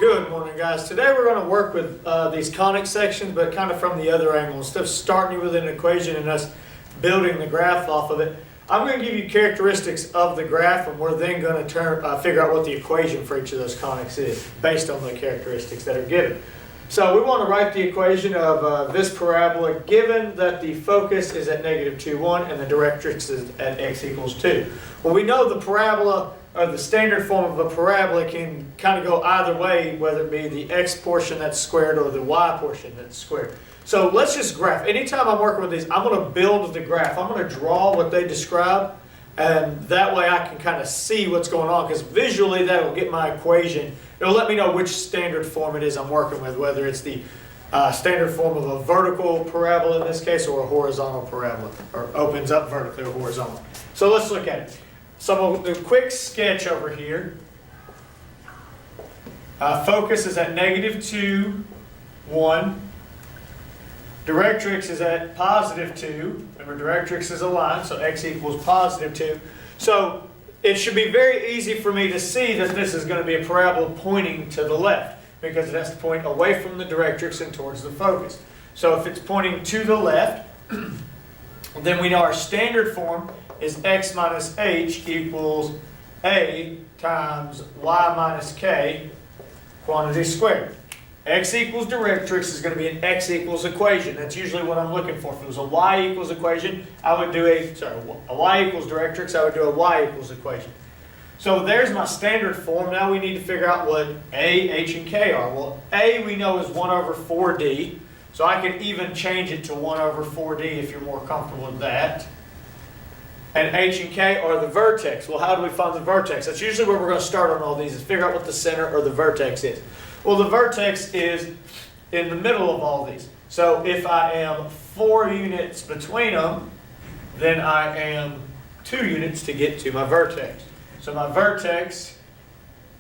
Good morning, guys. Today we're going to work with these conic sections, but kind of from the other angle. Instead of starting with an equation and us building the graph off of it, I'm going to give you characteristics of the graph, and we're then going to figure out what the equation for each of those conics is based on the characteristics that are given. So we want to write the equation of this parabola given that the focus is at -2, 1 and the directrix is at x equals 2. Well, we know the parabola, or the standard form of a parabola, can kind of go either way, whether it be the x portion that's squared or the y portion that's squared. So let's just graph. Anytime I'm working with these, I'm going to build the graph. I'm going to draw what they describe, and that way I can kind of see what's going on, because visually that will get my equation. It'll let me know which standard form it is I'm working with, whether it's the standard form of a vertical parabola in this case, or a horizontal parabola, or opens up vertically or horizontally. So let's look at it. So we'll do a quick sketch over here. Focus is at -2, 1. Directrix is at +2. Remember, directrix is a line, so x equals +2. So it should be very easy for me to see that this is going to be a parabola pointing to the left, because it has to point away from the directrix and towards the focus. So if it's pointing to the left, then we know our standard form is x minus h equals a times y minus k quantity squared. X equals directrix is going to be an x equals equation. That's usually what I'm looking for. If it was a y equals equation, I would do a y equals directrix, I would do a y equals equation. So there's my standard form. Now we need to figure out what a, h, and k are. Well, a we know is 1 over 4d. So I can even change it to 1 over 4d if you're more comfortable with that. And h and k are the vertex. Well, how do we find the vertex? That's usually where we're going to start on all these, is figure out what the center or the vertex is. Well, the vertex is in the middle of all these. So if I am 4 units between them, then I am 2 units to get to my vertex. So my vertex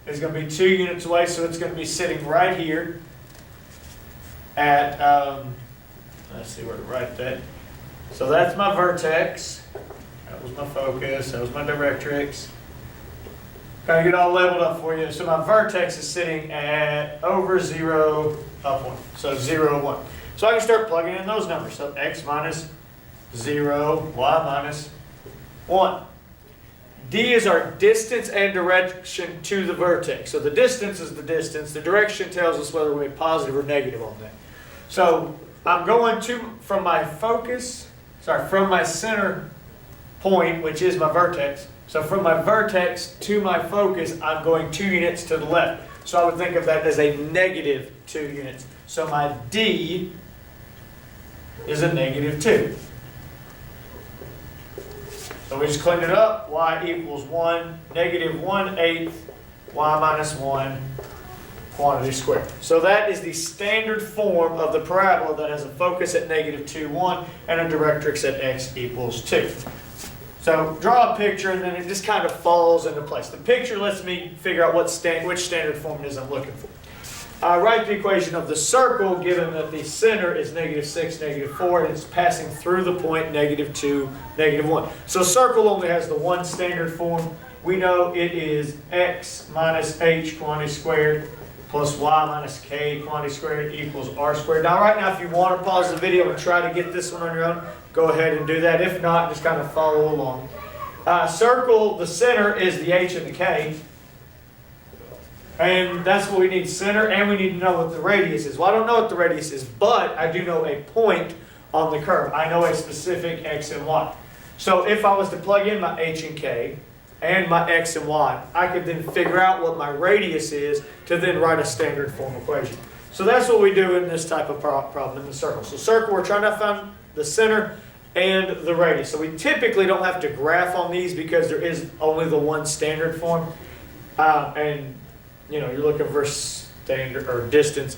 is going to be 2 units away, so it's going to be sitting right here at, let's see where to write that. So that's my vertex. That was my focus. That was my directrix. Got to get all leveled up for you. So my vertex is sitting at over 0, up 1. So 0, 1. So I can start plugging in those numbers. So x minus 0, y minus 1. D is our distance and direction to the vertex. So the distance is the distance. The direction tells us whether we're positive or negative on that. So I'm going from my center point, which is my vertex. So from my vertex to my focus, I'm going 2 units to the left. So I would think of that as a -2 units. So my D is a -2. So we just cleaned it up. Y equals 1, -1/8, y minus 1, quantity squared. So that is the standard form of the parabola that has a focus at -2, 1 and a directrix at x equals 2. So draw a picture, and then it just kind of falls into place. The picture lets me figure out which standard form it is I'm looking for. I write the equation of the circle, given that the center is -6, -4, and it's passing through the point -2, -1. So circle only has the one standard form. We know it is x minus h quantity squared plus y minus k quantity squared equals r squared. Now right now, if you want to pause the video and try to get this one on your own, go ahead and do that. If not, just kind of follow along. Circle, the center is the h and the k. And that's what we need, center, and we need to know what the radius is. Well, I don't know what the radius is, but I do know a point on the curve. I know a specific x and y. So if I was to plug in my h and k and my x and y, I could then figure out what my radius is to then write a standard form equation. So that's what we do in this type of problem in the circle. So circle, we're trying to find the center and the radius. So we typically don't have to graph on these because there is only the one standard form. And you know, you're looking for standard or distance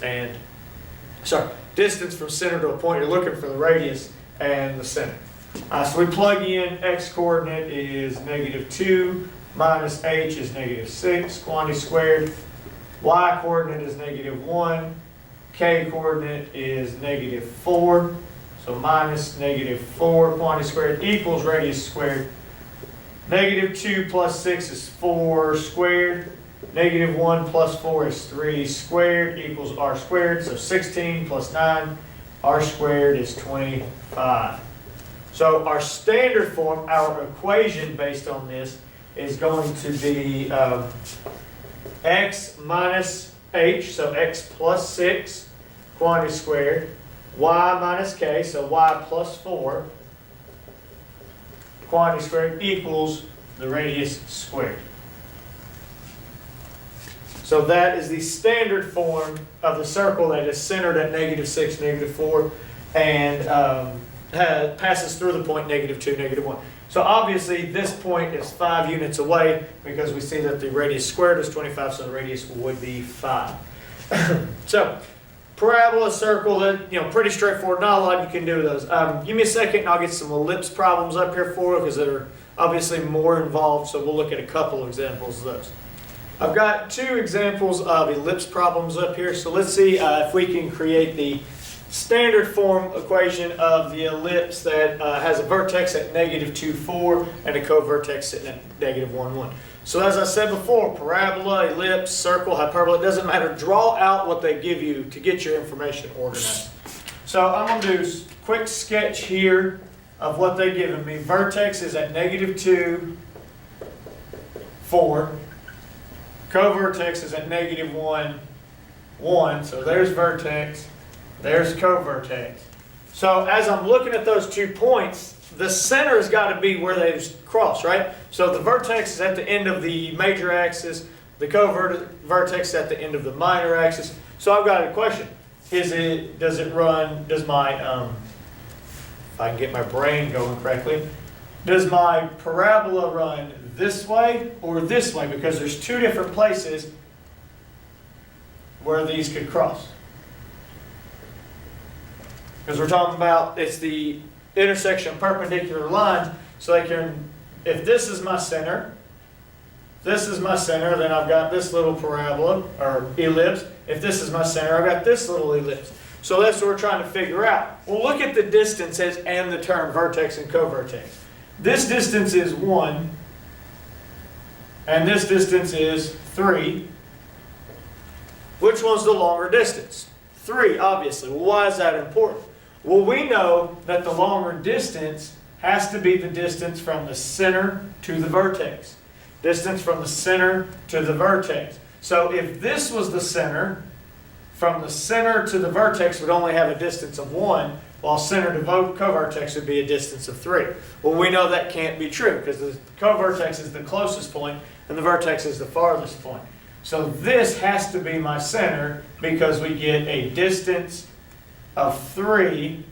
from center to a point. You're looking for the radius and the center. So we plug in, x coordinate is -2 minus h is -6 quantity squared. Y coordinate is -1. K coordinate is -4. So minus -4 quantity squared equals radius squared. -2 plus 6 is 4 squared. Negative 1 plus 4 is 3 squared equals r squared. So 16 plus 9, r squared is 25. So our standard form, our equation based on this, is going to be x minus h, so x plus 6, quantity squared, y minus k, so y plus 4, quantity squared, equals the radius squared. So that is the standard form of the circle that is centered at negative 6, negative 4, and passes through the point negative 2, negative 1. So obviously this point is 5 units away because we see that the radius squared is 25, so the radius would be 5. So parabola, circle, that, pretty straightforward. Not a lot you can do with those. Give me a second and I'll get some ellipse problems up here for you because they're obviously more involved, so we'll look at a couple of examples of those. I've got 2 examples of ellipse problems up here, so let's see if we can create the standard form equation of the ellipse that has a vertex at negative 2, 4 and a co-vertex sitting at negative 1, 1. So as I said before, parabola, ellipse, circle, hyperbola, it doesn't matter. Draw out what they give you to get your information organized. So I'm going to do a quick sketch here of what they've given me. Vertex is at negative 2, 4. Co-vertex is at negative 1, 1. So there's vertex. There's co-vertex. So as I'm looking at those 2 points, the center has got to be where they cross, right? So the vertex is at the end of the major axis. The co-vertex is at the end of the minor axis. So I've got a question. Does my, if I can get my brain going correctly, does my parabola run this way or this way? Because there's 2 different places where these could cross. Because we're talking about, it's the intersection of perpendicular lines, so they can, if this is my center, then I've got this little parabola, or ellipse. If this is my center, I've got this little ellipse. So that's what we're trying to figure out. Well, look at the distances and the term vertex and co-vertex. This distance is 1, and this distance is 3. Which one's the longer distance? 3, obviously. Well, why is that important? Well, we know that the longer distance has to be the distance from the center to the vertex. Distance from the center to the vertex. So if this was the center, from the center to the vertex would only have a distance of 1, while center to co-vertex would be a distance of 3. Well, we know that can't be true because the co-vertex is the closest point and the vertex is the farthest point. So this has to be my center because we get a distance of 3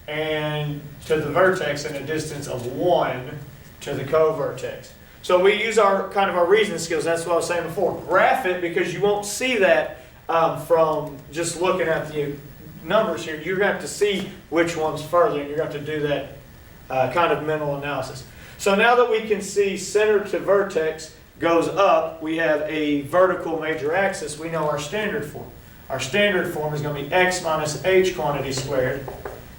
and to the vertex and a distance of 1 to the co-vertex. So we use our reasoning skills. That's what I was saying before. Graph it because you won't see that from just looking at the numbers here. You're going to have to see which one's further, and you're going to have to do that kind of mental analysis. So now that we can see center to vertex goes up, we have a vertical major axis. We know our standard form. Our standard form is going to be x minus h quantity squared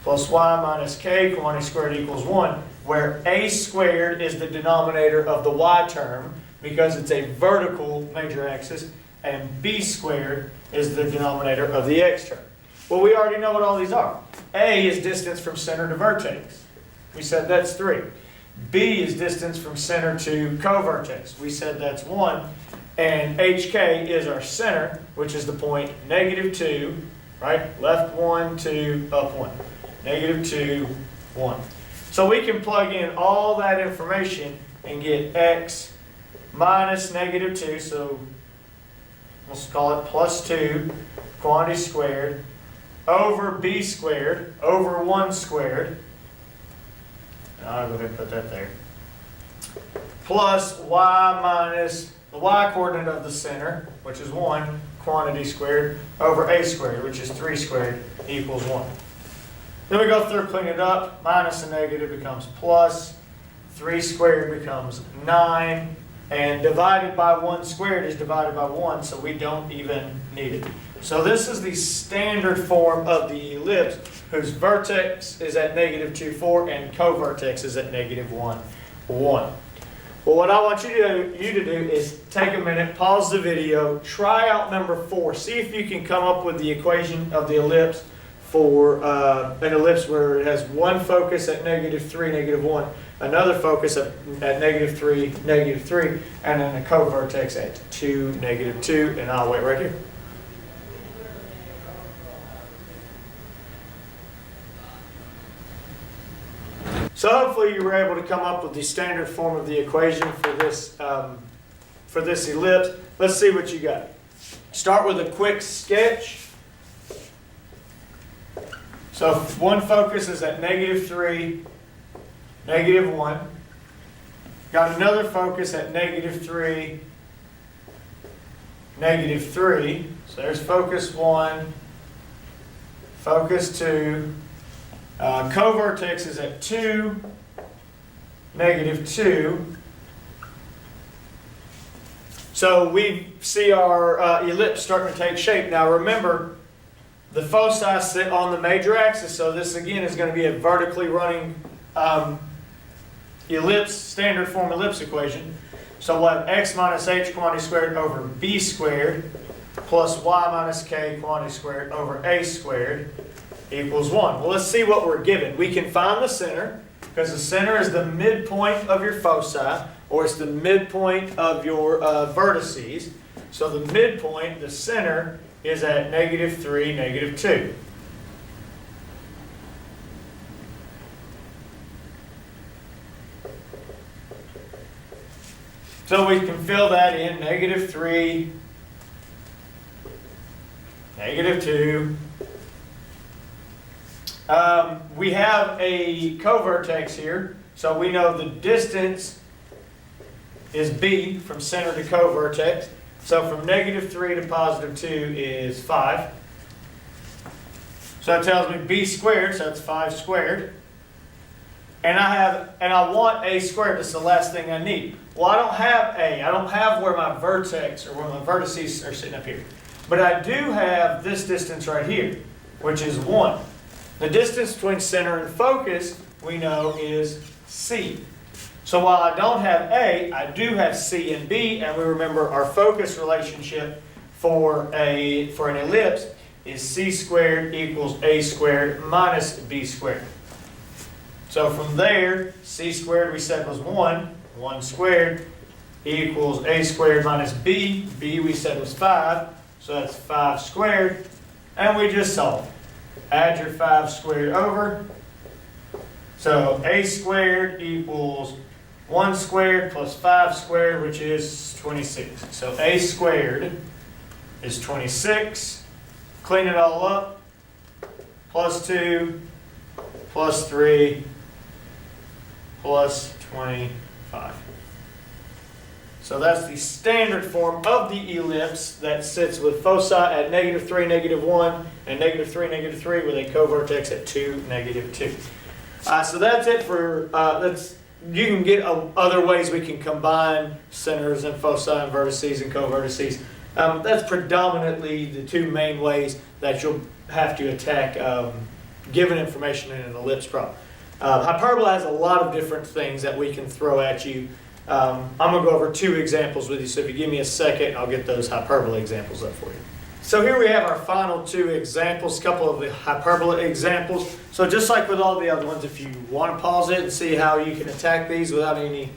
plus y minus k quantity squared equals 1, where a squared is the denominator of the y term because it's a vertical major axis, and b squared is the denominator of the x term. Well, we already know what all these are. A is distance from center to vertex. We said that's 3. B is distance from center to co-vertex. We said that's 1. And HK is our center, which is the point negative 2, right? Left 1, 2, up 1. Negative 2, 1. So we can plug in all that information and get x minus negative 2, so let's call it plus 2, quantity squared, over b squared, over 1 squared. I'll go ahead and put that there. Plus y minus the y coordinate of the center, which is 1, quantity squared, over a squared, which is 3 squared, equals 1. Then we go through, clean it up. Minus a negative becomes plus. 3 squared becomes 9. And divided by 1 squared is divided by 1, so we don't even need it. So this is the standard form of the ellipse, whose vertex is at negative 2, 4, and co-vertex is at negative 1, 1. Well, what I want you to do is take a minute, pause the video, try out number 4. See if you can come up with the equation of the ellipse for an ellipse where it has one focus at -3, -1, another focus at -3, -3, and then a co-vertex at 2, -2, and I'll wait right here. So hopefully you were able to come up with the standard form of the equation for this ellipse. Let's see what you got. Start with a quick sketch. So one focus is at -3, -1. Got another focus at -3, -3. So there's focus 1, focus 2. Co-vertex is at 2, -2. So we see our ellipse starting to take shape. Now remember, the foci sit on the major axis, so this again is going to be a vertically running ellipse, standard form ellipse equation. So we'll have x minus h quantity squared over b squared plus y minus k quantity squared over a squared equals 1. Well, let's see what we're given. We can find the center, because the center is the midpoint of your foci, or it's the midpoint of your vertices. So the midpoint, the center, is at -3, -2. So we can fill that in, -3, -2. We have a co-vertex here, so we know the distance is b from center to co-vertex. So from -3 to +2 is 5. So that tells me b squared, so that's 5 squared. And I want a squared, that's the last thing I need. Well, I don't have a, I don't have where my vertex or where my vertices are sitting up here. But I do have this distance right here, which is 1. The distance between center and focus, we know, is c. So while I don't have A, I do have C and B, and we remember our focus relationship for an ellipse is C squared equals A squared minus B squared. So from there, C squared we said was 1, 1 squared equals A squared minus B, B we said was 5, so that's 5 squared, and we just solve. Add your 5 squared over, so A squared equals 1 squared plus 5 squared, which is 26. So A squared is 26. Clean it all up. Plus 2, plus 3, plus 25. So that's the standard form of the ellipse that sits with foci at -3, -1, and -3, -3 with a co-vertex at 2, -2. So that's it for, you can get other ways we can combine centers and foci and vertices and co-vertices. That's predominantly the two main ways that you'll have to attack given information in an ellipse problem. Hyperbola has a lot of different things that we can throw at you. I'm going to go over 2 examples with you, so if you give me a second, I'll get those hyperbola examples up for you. So here we have our final 2 examples, a couple of the hyperbola examples. So just like with all the other ones, if you want to pause it and see how you can attack these without any,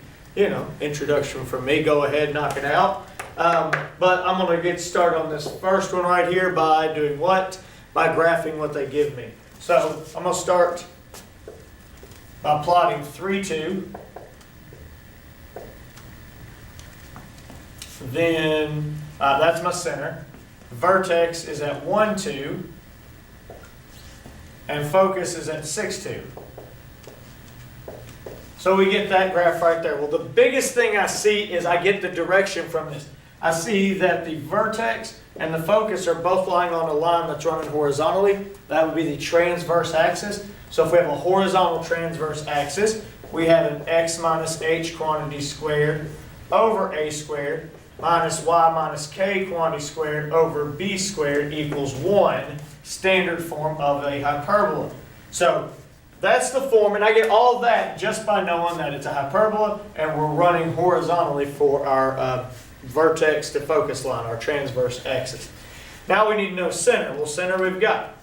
introduction from me, go ahead, knock it out. But I'm going to get started on this first one right here by doing what? By graphing what they give me. So I'm going to start by plotting 3, 2. Then that's my center. Vertex is at 1, 2. And focus is at 6, 2. So we get that graph right there. Well, the biggest thing I see is I get the direction from this. I see that the vertex and the focus are both lying on a line that's running horizontally. That would be the transverse axis. So if we have a horizontal transverse axis, we have an x minus h quantity squared over a squared minus y minus k quantity squared over b squared equals 1, standard form of a hyperbola. So that's the form, and I get all of that just by knowing that it's a hyperbola and we're running horizontally for our vertex to focus line, our transverse axis. Now we need to know center. Well, center we've got.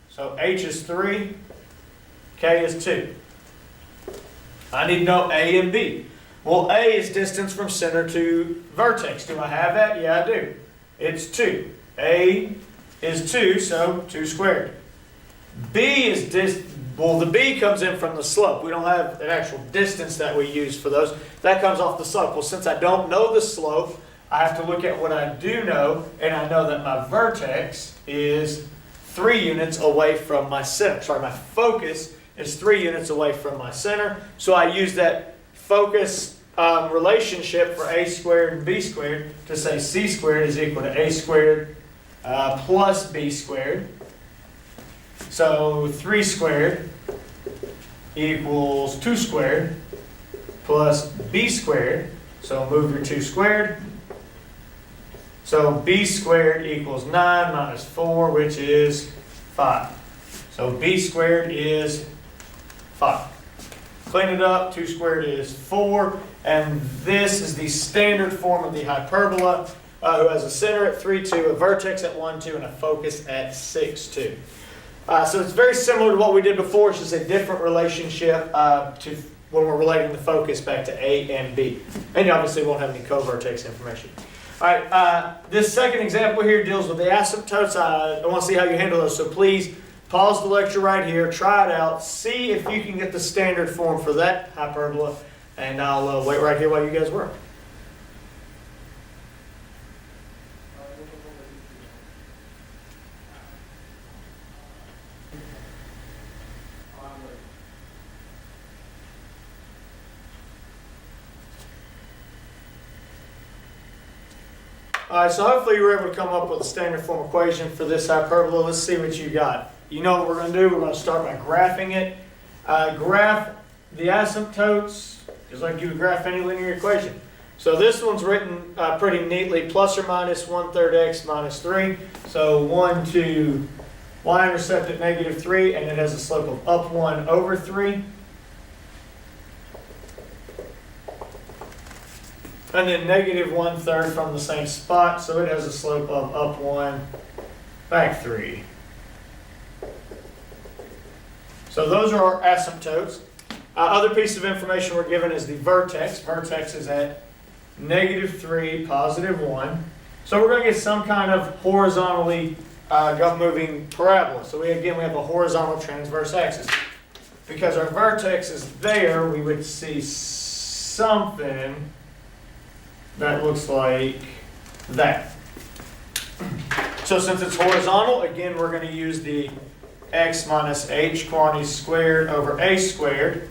So H is 3, K is 2. I need to know A and B. Well, A is distance from center to vertex. Do I have that? Yeah, I do. It's 2. A is 2, so 2 squared. B is the B comes in from the slope. We don't have an actual distance that we use for those. That comes off the slope. Well, since I don't know the slope, I have to look at what I do know, and I know that my vertex is 3 units away from my center. Sorry, my focus is 3 units away from my center. So I use that focus relationship for A squared and B squared to say C squared is equal to A squared plus B squared. So 3 squared equals 2 squared plus B squared. So move your 2 squared. So B squared equals 9 minus 4, which is 5. So B squared is 5. Clean it up, 2 squared is 4. And this is the standard form of the hyperbola, who has a center at 3, 2, a vertex at 1, 2, and a focus at 6, 2. So it's very similar to what we did before. It's just a different relationship to when we're relating the focus back to A and B. And you obviously won't have any co-vertex information. All right, this second example here deals with the asymptotes. I want to see how you handle those. So please pause the lecture right here, try it out, see if you can get the standard form for that hyperbola, and I'll wait right here while you guys work. Alright, so hopefully you were able to come up with a standard form equation for this hyperbola. Let's see what you got. You know what we're going to do? We're going to start by graphing it. Graph the asymptotes just like you would graph any linear equation. So this one's written pretty neatly, plus or minus 1/3 x minus 3. So 1 to y-intercept at negative 3, and it has a slope of up 1 over 3. And then negative 1/3 from the same spot, so it has a slope of up 1, back 3. So those are our asymptotes. Other piece of information we're given is the vertex. Vertex is at negative 3, positive 1. So we're going to get some kind of horizontally moving parabola. So we have a horizontal transverse axis. Because our vertex is there, we would see something that looks like that. So since it's horizontal, again, we're going to use the x minus h quantity squared over a squared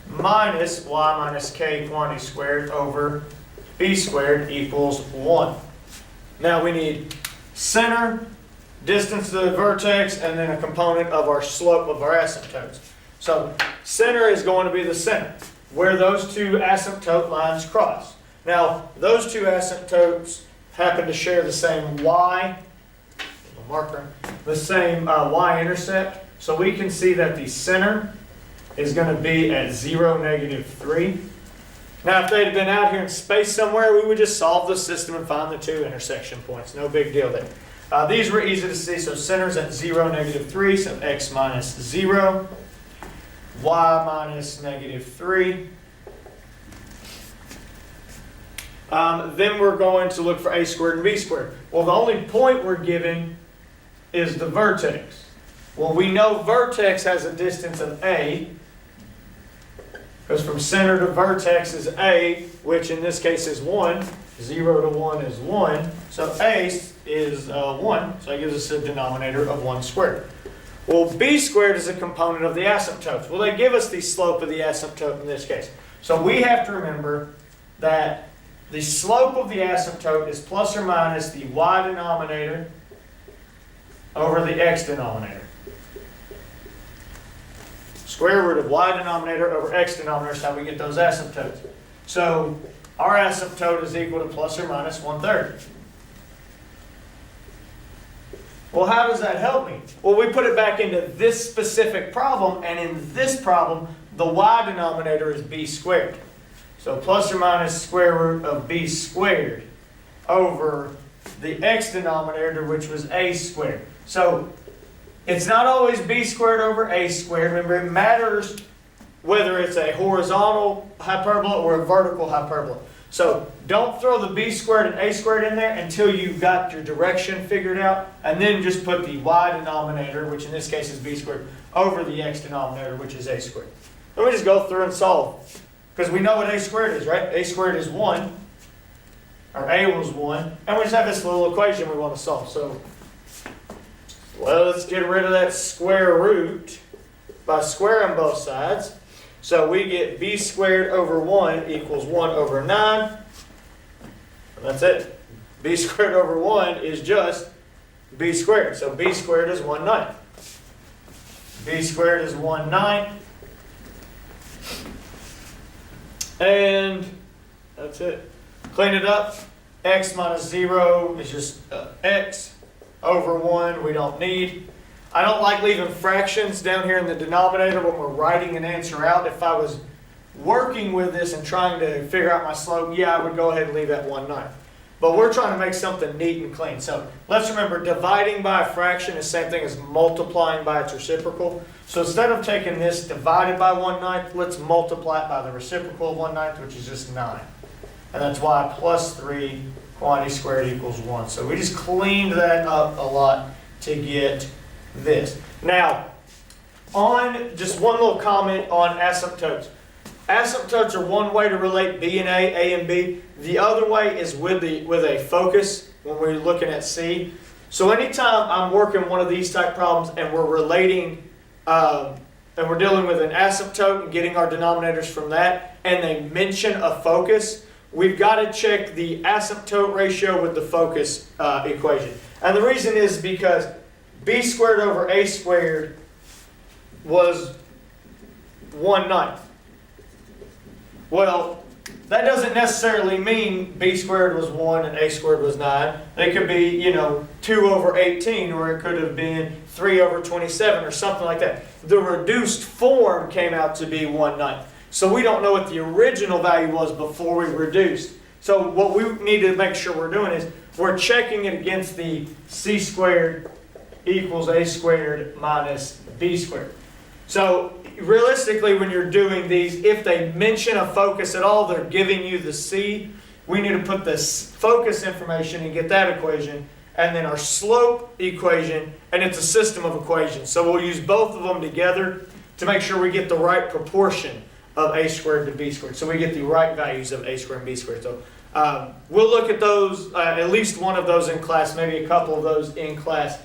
minus y minus k quantity squared over b squared equals 1. Now we need center, distance to the vertex, and then a component of our slope of our asymptotes. So center is going to be the center, where those two asymptote lines cross. Now, those two asymptotes happen to share the same y, marker, the same y-intercept. So we can see that the center is going to be at 0, negative 3. Now, if they had been out here in space somewhere, we would just solve the system and find the two intersection points. No big deal there. These were easy to see. So center's at 0, negative 3, so x minus 0, y minus negative 3. Then we're going to look for a squared and b squared. Well, the only point we're given is the vertex. Well, we know vertex has a distance of a, because from center to vertex is a, which in this case is 1. 0 to 1 is 1. So a is 1, so that gives us a denominator of 1 squared. Well, b squared is a component of the asymptotes. Well, they give us the slope of the asymptote in this case. So we have to remember that the slope of the asymptote is plus or minus the y denominator over the x denominator. Square root of y denominator over x denominator is how we get those asymptotes. So our asymptote is equal to plus or minus 1/3. Well, how does that help me? Well, we put it back into this specific problem, and in this problem, the y denominator is b squared. So plus or minus square root of b squared over the x denominator, which was a squared. So it's not always b squared over a squared. Remember, it matters whether it's a horizontal hyperbola or a vertical hyperbola. So don't throw the b squared and a squared in there until you've got your direction figured out, and then just put the y denominator, which in this case is b squared, over the x denominator, which is a squared. Let me just go through and solve, because we know what a squared is, right? A squared is 1, or a was 1, and we just have this little equation we want to solve. So, well, let's get rid of that square root by squaring both sides. So we get b squared over 1 equals 1 over 9. And that's it. B squared over 1 is just b squared. So b squared is 1/9. B squared is 1/9. And that's it. Clean it up. X minus 0 is just x over 1 we don't need. I don't like leaving fractions down here in the denominator when we're writing an answer out. If I was working with this and trying to figure out my slope, yeah, I would go ahead and leave that 1/9. But we're trying to make something neat and clean. So let's remember, dividing by a fraction is the same thing as multiplying by its reciprocal. So instead of taking this divided by 1/9, let's multiply it by the reciprocal of 1/9, which is just 9. And that's why plus 3 quantity squared equals 1. So we just cleaned that up a lot to get this. Now, on just one little comment on asymptotes. Asymptotes are one way to relate B and A and B. The other way is with a focus when we're looking at C. So anytime I'm working one of these type problems and we're relating, and we're dealing with an asymptote and getting our denominators from that, and they mention a focus, we've got to check the asymptote ratio with the focus equation. And the reason is because b squared over a squared was 1/9. Well, that doesn't necessarily mean b squared was 1 and a squared was 9. They could be, 2 over 18, or it could have been 3 over 27 or something like that. The reduced form came out to be 1/9. So we don't know what the original value was before we reduced. So what we need to make sure we're doing is we're checking it against the c squared equals a squared minus b squared. So realistically, when you're doing these, if they mention a focus at all, they're giving you the c. We need to put the focus information and get that equation, and then our slope equation, and it's a system of equations. So we'll use both of them together to make sure we get the right proportion of a squared to b squared. So we get the right values of a squared and b squared. So we'll look at those, at least one of those in class, maybe a couple of those in class,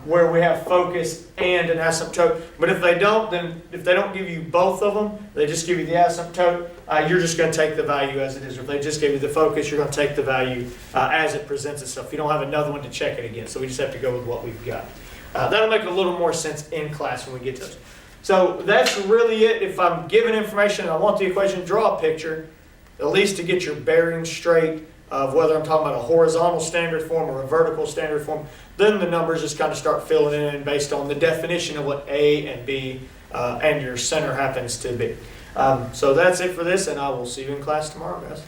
where we have focus and an asymptote. But if they don't, then if they don't give you both of them, they just give you the asymptote, you're just going to take the value as it is. Or if they just give you the focus, you're going to take the value as it presents itself. You don't have another one to check it against, so we just have to go with what we've got. That'll make a little more sense in class when we get to those. So that's really it. If I'm given information and I want the equation, draw a picture, at least to get your bearings straight of whether I'm talking about a horizontal standard form or a vertical standard form. Then the numbers just kind of start filling in based on the definition of what A and B and your center happens to be. So that's it for this, and I will see you in class tomorrow, guys.